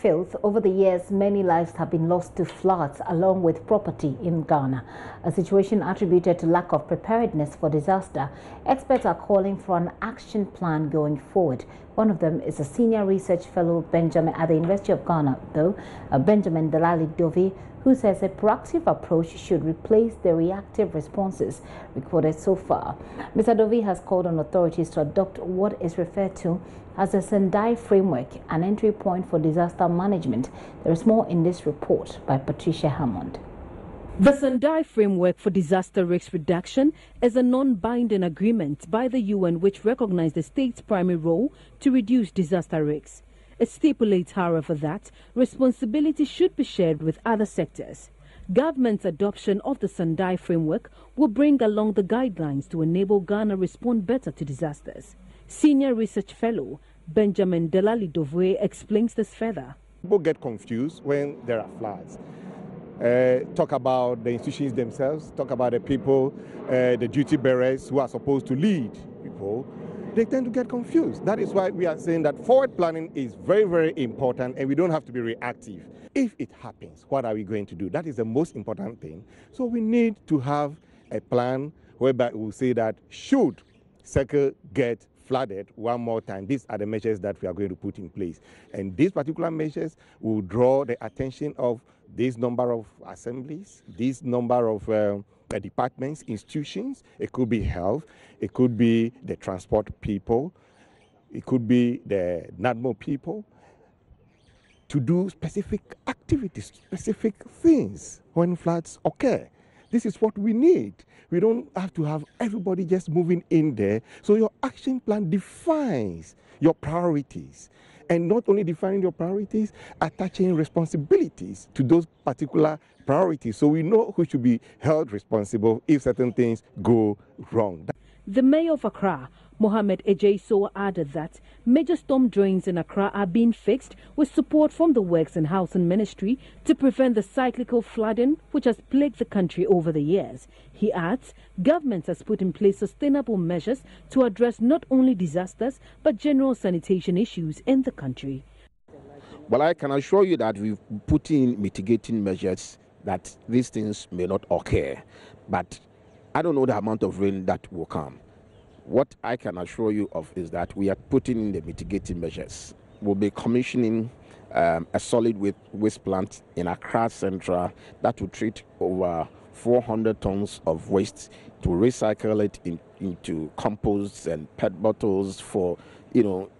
Filth. Over the years, many lives have been lost to floods along with property in Ghana, a situation attributed to lack of preparedness for disaster. Experts are calling for an action plan going forward. One of them is a senior research fellow Benjamin at the University of Ghana, Benjamin Delali-Dovey, who says a proactive approach should replace the reactive responses recorded so far. Mr. Dovey has called on authorities to adopt what is referred to as a Sendai framework, an entry point for disaster management. There is more in this report by Patricia Hammond. The Sendai Framework for Disaster Risk Reduction is a non-binding agreement by the UN which recognizes the state's primary role to reduce disaster risks. It stipulates, however, that responsibility should be shared with other sectors. Government's adoption of the Sendai Framework will bring along the guidelines to enable Ghana respond better to disasters. Senior research fellow Benjamin Delali-Dovey explains this further. People get confused when there are floods. Talk about the institutions themselves, talk about the people, the duty bearers who are supposed to lead people. They tend to get confused. That is why we are saying that forward planning is very, very important, and we don't have to be reactive. If it happens, what are we going to do? That is the most important thing. So we need to have a plan whereby we will say that should Circle get flooded one more time, these are the measures that we are going to put in place. And these particular measures will draw the attention of this number of assemblies, this number of departments, institutions. It could be health, it could be the transport people, it could be the NADMO people, to do specific activities, specific things when floods occur. This is what we need. We don't have to have everybody just moving in there. So your action plan defines your priorities. And not only defining your priorities, attaching responsibilities to those particular priorities. So we know who should be held responsible if certain things go wrong. The mayor of Accra, Mohamed Ejaiso, added that major storm drains in Accra are being fixed with support from the Works and Housing Ministry to prevent the cyclical flooding which has plagued the country over the years. He adds, government has put in place sustainable measures to address not only disasters but general sanitation issues in the country. Well, I can assure you that we've put in mitigating measures that these things may not occur, but I don't know the amount of rain that will come. What I can assure you of is that we are putting in the mitigating measures. We'll be commissioning a solid waste plant in Accra Central that will treat over 400 tons of waste to recycle it into composts and PET bottles for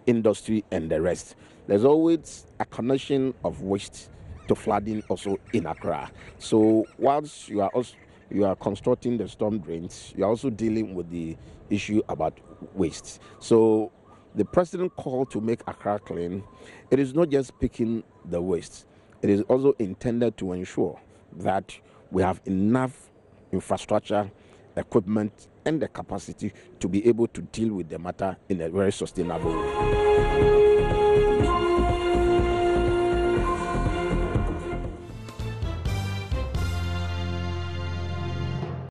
industry and the rest. There's always a connection of waste to flooding also in Accra. So whilst you are constructing the storm drains, you are also dealing with the issue about waste. So the president called to make Accra clean. It is not just picking the waste. It is also intended to ensure that we have enough infrastructure, equipment, and the capacity to be able to deal with the matter in a very sustainable way.